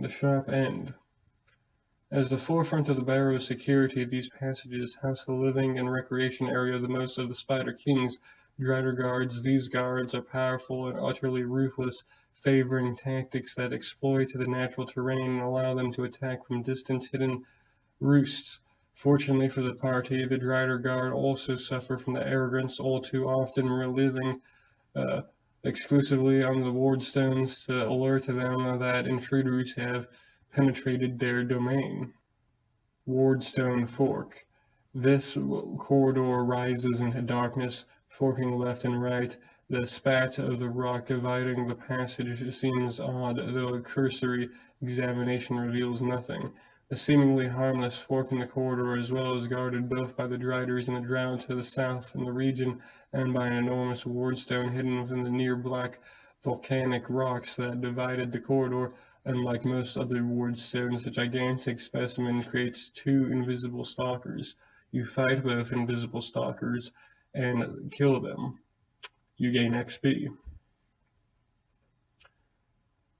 The sharp end. As the forefront of the barrow's security, these passages house the living and recreation area of the most of the Spider King's Drider guards. These guards are powerful and utterly ruthless, favoring tactics that exploit the natural terrain and allow them to attack from distant hidden roosts. Fortunately for the party, the Drider guard also suffer from the arrogance all too often reliving exclusively on the wardstones to alert them that intruders have penetrated their domain. Wardstone Fork. This corridor rises into darkness, forking left and right. The spat of the rock dividing the passage seems odd, though a cursory examination reveals nothing. The seemingly harmless fork in the corridor as well is guarded both by the Driders and the Drow to the south in the region, and by an enormous wardstone hidden within the near black volcanic rocks that divided the corridor. Unlike most other wardstones, the gigantic specimen creates two invisible stalkers. You fight both invisible stalkers and kill them. You gain XP.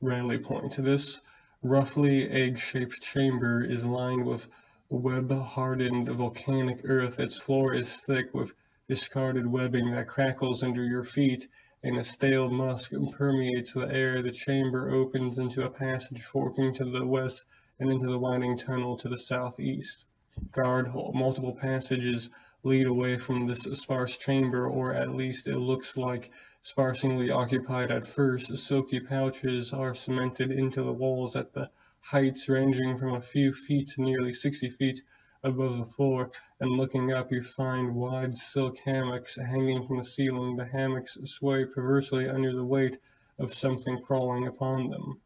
Rally point. This roughly egg-shaped chamber is lined with web-hardened volcanic earth. Its floor is thick with discarded webbing that crackles under your feet, and a stale musk permeates the air. The chamber opens into a passage forking to the west and into the winding tunnel to the southeast. Guard hole. Multiple passages lead away from this sparse chamber, or at least it looks like sparsely occupied at first. Silky pouches are cemented into the walls at the heights ranging from a few feet to nearly 60 feet above the floor, and looking up you find wide silk hammocks hanging from the ceiling. The hammocks sway perversely under the weight of something crawling upon them.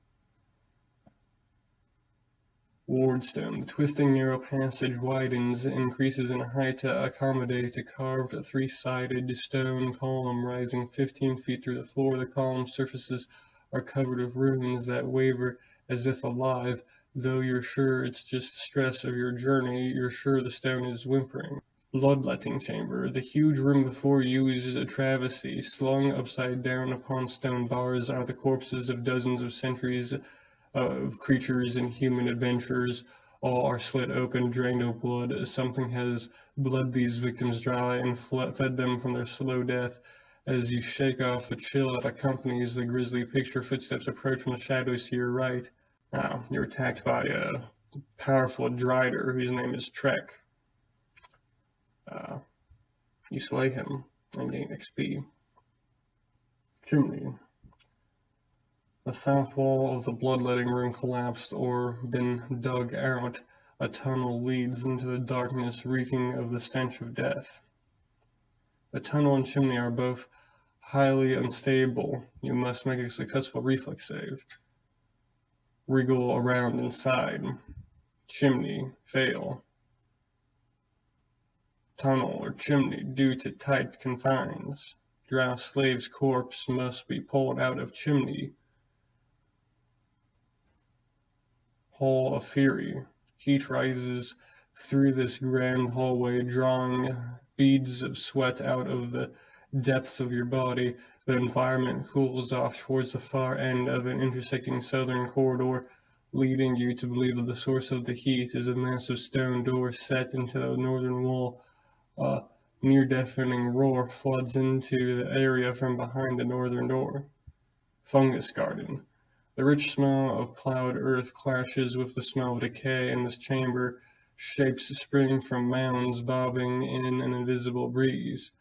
Wardstone. The twisting narrow passage widens, increases in height to accommodate a carved three-sided stone column rising 15 feet through the floor. The column surfaces are covered with runes that waver as if alive. Though you're sure it's just the stress of your journey, you're sure the stone is whimpering. Bloodletting chamber. The huge room before you is a travesty. Slung upside down upon stone bars are the corpses of dozens of centuries of creatures and human adventurers. All are slit open, drained of blood. Something has bled these victims dry and fed them from their slow death. As you shake off the chill that accompanies the grisly picture, footsteps approach from the shadows to your right. Now, you're attacked by a powerful Drider whose name is Trek. You slay him and gain XP. Chimney. The south wall of the bloodletting room collapsed or been dug out. A tunnel leads into the darkness, reeking of the stench of death. The tunnel and chimney are both highly unstable. You must make a successful reflex save. Wriggle around inside. Chimney, fail. Tunnel or chimney, due to tight confines. Drow slave's corpse must be pulled out of chimney. Hall of Fury. Heat rises through this grand hallway, drawing beads of sweat out of the depths of your body. The environment cools off towards the far end of an intersecting southern corridor, leading you to believe that the source of the heat is a massive stone door set into the northern wall. A near-deafening roar floods into the area from behind the northern door. Fungus Garden. The rich smell of plowed earth clashes with the smell of decay in this chamber. Shapes spring from mounds bobbing in an invisible breeze.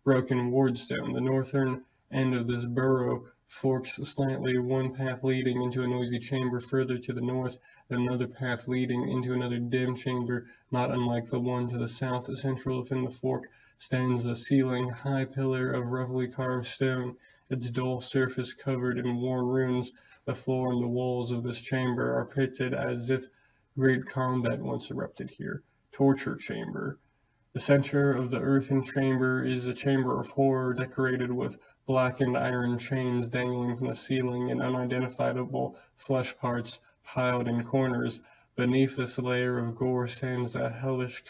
Broken Wardstone. The northern end of this burrow forks slightly, one path leading into a noisy chamber further to the north, and another path leading into another dim chamber, not unlike the one to the south. Central within the fork stands a ceiling-high pillar of roughly carved stone, its dull surface covered in worn runes. The floor and the walls of this chamber are pitted as if great combat once erupted here. Torture Chamber. The center of the earthen chamber is a chamber of horror decorated with blackened iron chains dangling from the ceiling and unidentifiable flesh parts piled in corners. Beneath this layer of gore stands a hellish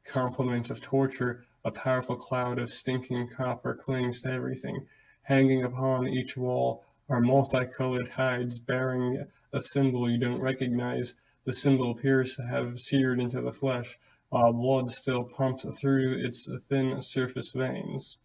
complement of torture. A powerful cloud of stinking copper clings to everything. Hanging upon each wall are multicolored hides bearing a symbol you don't recognize. The symbol appears to have seared into the flesh, while blood still pumped through its thin surface veins.